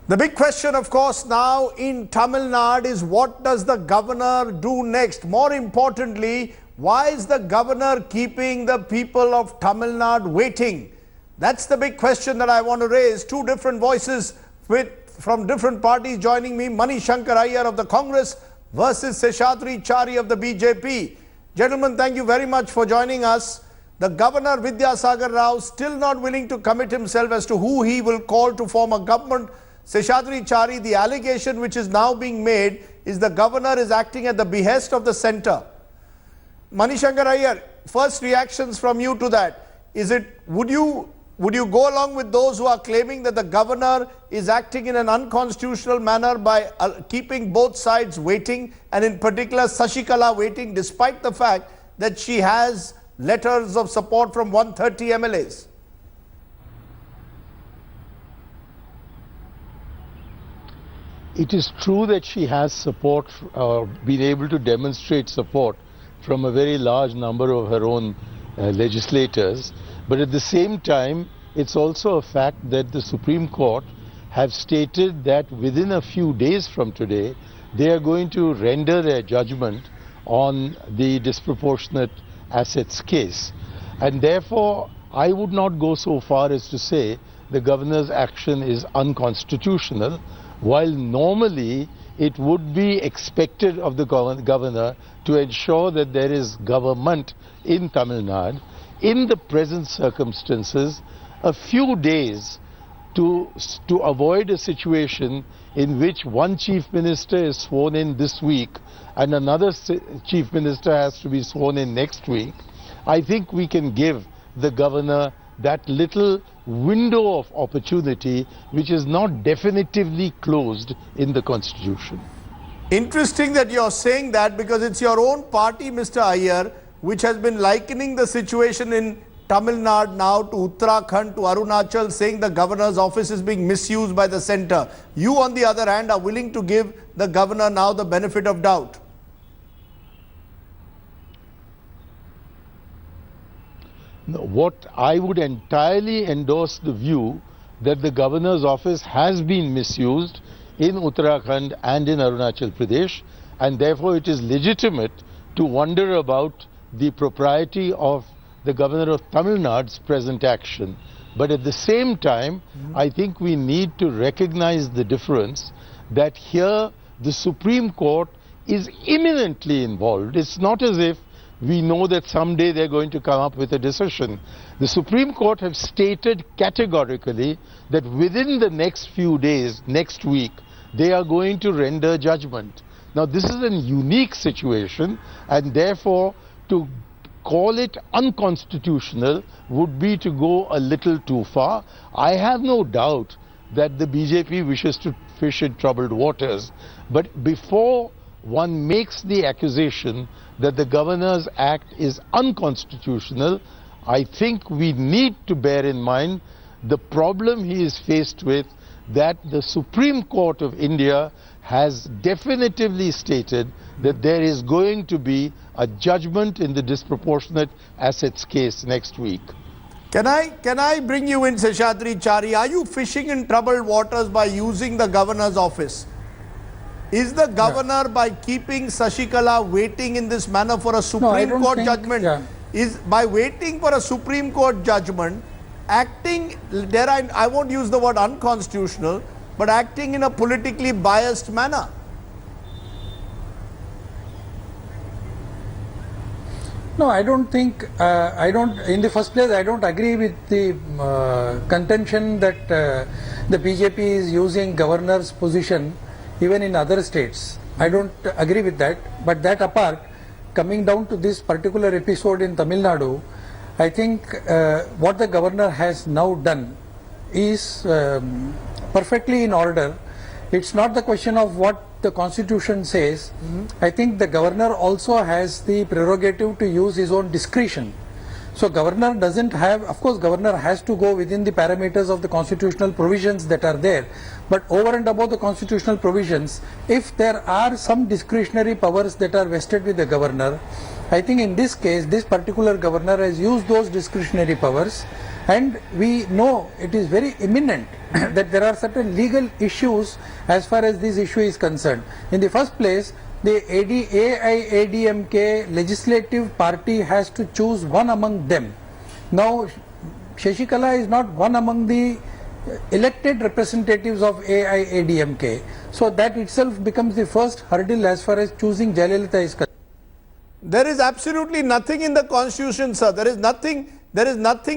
The big question, of course, now in Tamil Nadu is what does the governor do next? More importantly, why is the governor keeping the people of Tamil Nadu waiting? That's the big question that I want to raise. Two different voices from different parties joining me. Mani Shankar Iyer of the Congress versus Seshadri Chari of the BJP. Gentlemen, thank you very much for joining us. The governor Vidyasagar Rao still not willing to commit himself as to who he will call to form a government. Seshadri Chari, the allegation which is now being made is the governor is acting at the behest of the centre. Mani Shankar Iyer, first reactions from you to that. Would you go along with those who are claiming that the governor is acting in an unconstitutional manner by keeping both sides waiting, and in particular Sasikala waiting, despite the fact that she has letters of support from 130 MLAs? It is true that she has support, been able to demonstrate support from a very large number of her own legislators. But at the same time, it's also a fact that the Supreme Court have stated that within a few days from today, they are going to render their judgment on the disproportionate assets case. And therefore, I would not go so far as to say the governor's action is unconstitutional, while normally it would be expected of the governor to ensure that there is government in Tamil Nadu. In the present circumstances, a few days to avoid a situation in which one chief minister is sworn in this week and another chief minister has to be sworn in next week, I think we can give the governor that little window of opportunity which is not definitively closed in the constitution. Interesting that you're saying that, because it's your own party, Mr. Iyer, which has been likening the situation in Tamil Nadu now to Uttarakhand, to Arunachal, saying the governor's office is being misused by the centre. You, on the other hand, are willing to give the governor now the benefit of doubt. What I would entirely endorse the view that the governor's office has been misused in Uttarakhand and in Arunachal Pradesh, and therefore it is legitimate to wonder about the propriety of the governor of Tamil Nadu's present action. But at the same time, I think we need to recognize the difference that here the Supreme Court is imminently involved. It's not as if we know that someday they're going to come up with a decision. The Supreme Court have stated categorically that within the next few days, next week, they are going to render judgment. Now, this is a unique situation, and therefore to call it unconstitutional would be to go a little too far. I have no doubt that the BJP wishes to fish in troubled waters, but before one makes the accusation that the governor's act is unconstitutional, I think we need to bear in mind the problem he is faced with, that the Supreme Court of India has definitively stated that there is going to be a judgment in the disproportionate assets case next week. Can I bring you in, Seshadri Chari? Are you fishing in troubled waters by using the governor's office? Is the governor, by keeping Sasikala waiting in this manner for a Supreme Court judgment, is by waiting for a Supreme Court judgment, acting, I won't use the word unconstitutional, but acting in a politically biased manner? No, I don't think, in the first place, I don't agree with the contention that the BJP is using governor's position even in other states. I don't agree with that. But that apart, coming down to this particular episode in Tamil Nadu, I think what the governor has now done is perfectly in order. It's not the question of what the constitution says. I think the governor also has the prerogative to use his own discretion. So governor doesn't have, of course governor has to go within the parameters of the constitutional provisions that are there, but over and above the constitutional provisions, if there are some discretionary powers that are vested with the governor, I think in this case, this particular governor has used those discretionary powers And we know it is very imminent that there are certain legal issues as far as this issue is concerned. In the first place, the AIADMK legislative party has to choose one among them. Now, Sasikala is not one among the elected representatives of AIADMK. So that itself becomes the first hurdle as far as choosing Jayalalitha is concerned. There is absolutely nothing in the constitution, sir. There is nothing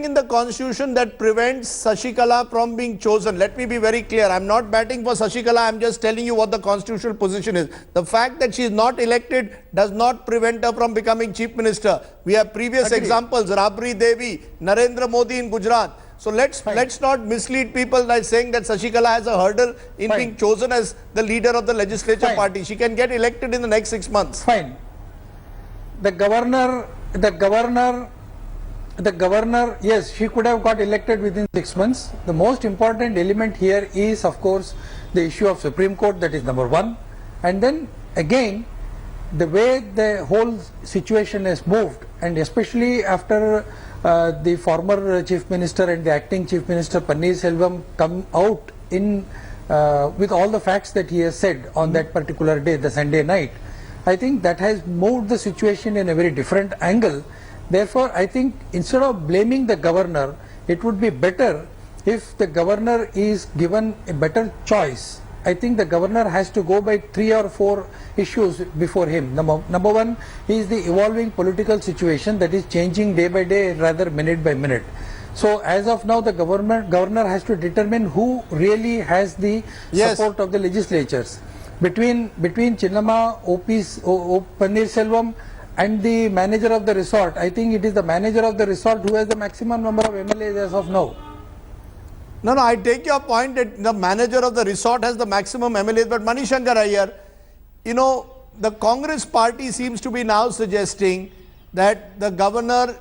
in the constitution that prevents Sasikala from being chosen. Let me be very clear. I'm not batting for Sasikala. I'm just telling you what the constitutional position is. The fact that she is not elected does not prevent her from becoming chief minister. We have previous examples, Rabri Devi, Narendra Modi in Gujarat. So let's not mislead people by saying that Sasikala has a hurdle in being chosen as the leader of the legislature party. She can get elected in the next 6 months. Fine. The governor, yes, she could have got elected within 6 months. The most important element here is, of course, the issue of Supreme Court, that is number one. And then again, the way the whole situation has moved, and especially after the former Chief Minister and the acting Chief Minister Panneerselvam come out in with all the facts that he has said on that particular day, the Sunday night, I think that has moved the situation in a very different angle. Therefore, I think instead of blaming the governor, it would be better if the governor is given a better choice. I think the governor has to go by 3 or 4 issues before him. Number one is the evolving political situation that is changing day by day, rather minute by minute. So as of now, the governor has to determine who really has the support of the legislatures. Between Chinnamma, O Panneerselvam and the manager of the resort, I think it is the manager of the resort who has the maximum number of MLAs as of now. No, I take your point that the manager of the resort has the maximum MLAs, but Manishankar Iyer, you know, the Congress party seems to be now suggesting that the governor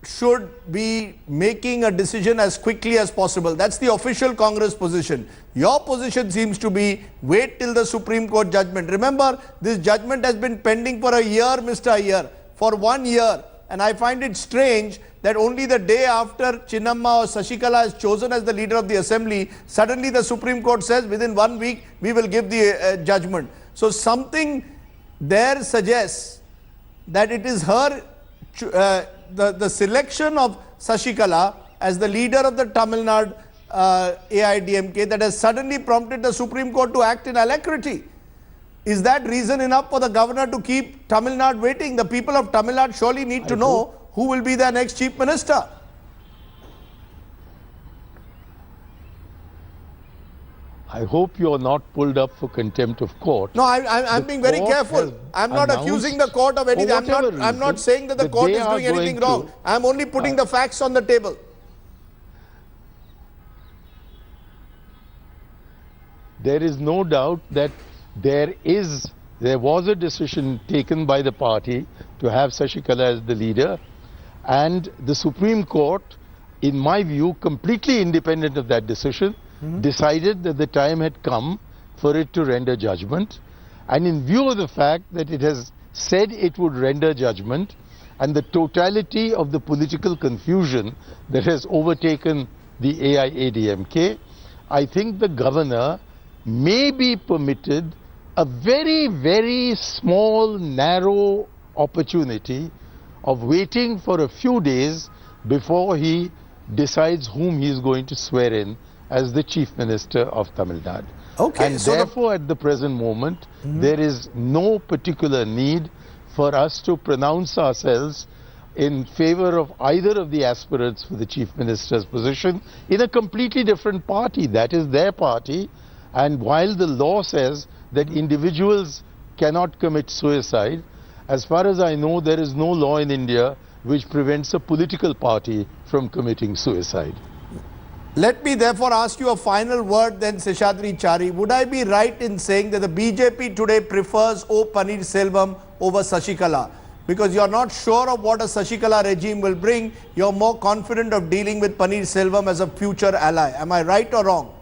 should be making a decision as quickly as possible. That's the official Congress position. Your position seems to be wait till the Supreme Court judgment. Remember, this judgment has been pending for a year, Mr. Iyer, for 1 year. And I find it strange that only the day after Chinnamma or Sasikala is chosen as the leader of the assembly, suddenly the Supreme Court says within 1 week we will give the judgment. So something there suggests that it is her, the selection of Sasikala as the leader of the Tamil Nadu AIADMK that has suddenly prompted the Supreme Court to act in alacrity. Is that reason enough for the governor to keep Tamil Nadu waiting? The people of Tamil Nadu surely need to know who will be their next chief minister. I hope you are not pulled up for contempt of court. No, I'm being very careful. I'm not accusing the court of anything. I'm not saying that the court is doing anything wrong. I'm only putting the facts on the table. There is no doubt that there was a decision taken by the party to have Sasikala as the leader, and the Supreme Court, in my view, completely independent of that decision, decided that the time had come for it to render judgment. And in view of the fact that it has said it would render judgment and the totality of the political confusion that has overtaken the AIADMK, I think the governor may be permitted a very, very small, narrow opportunity of waiting for a few days before he decides whom he is going to swear in as the Chief Minister of Tamil Nadu. Okay, and so therefore, at the present moment, there is no particular need for us to pronounce ourselves in favor of either of the aspirants for the Chief Minister's position in a completely different party. That is their party. And while the law says that individuals cannot commit suicide, as far as I know, there is no law in India which prevents a political party from committing suicide. Let me therefore ask you a final word then, Seshadri Chari. Would I be right in saying that the BJP today prefers O Panneerselvam over Sasikala? Because you are not sure of what a Sasikala regime will bring, you are more confident of dealing with Panneerselvam as a future ally. Am I right or wrong?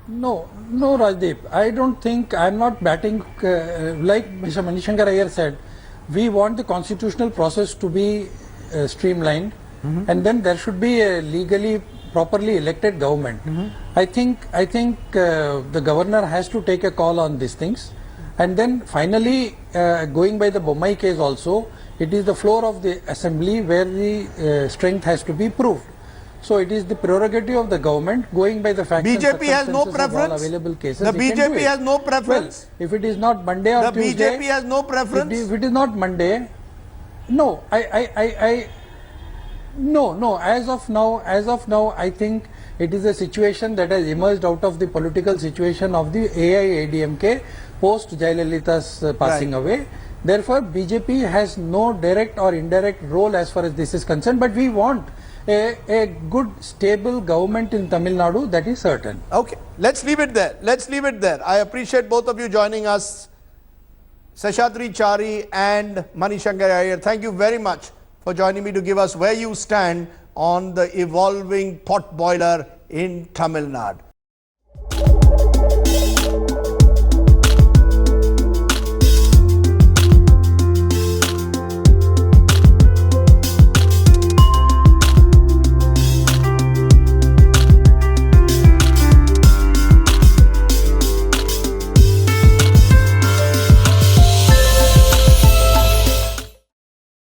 No, Rajdeep. I don't think, I'm not batting, like Mr. Manishankar Iyer said, we want the constitutional process to be streamlined, and then there should be a legally properly elected government. I think the governor has to take a call on these things, and then finally going by the Bommai case also, it is the floor of the assembly where the strength has to be proved. So it is the prerogative of the government, going by the facts and BJP has no circumstances of all preference. available cases. The they can do BJP it. has no preference. Well, if it is not Monday or The Tuesday, BJP has no preference. if it is not Monday, no, no. As of now, I think it is a situation that has emerged out of the political situation of the AIADMK post Jayalalitha's passing away. Therefore, BJP has no direct or indirect role as far as this is concerned. But we want a good, stable government in Tamil Nadu, that is certain. Okay, let's leave it there. Let's leave it there. I appreciate both of you joining us, Seshadri Chari and Manishankar Iyer. Thank you very much for joining me to give us where you stand on the evolving pot boiler in Tamil Nadu.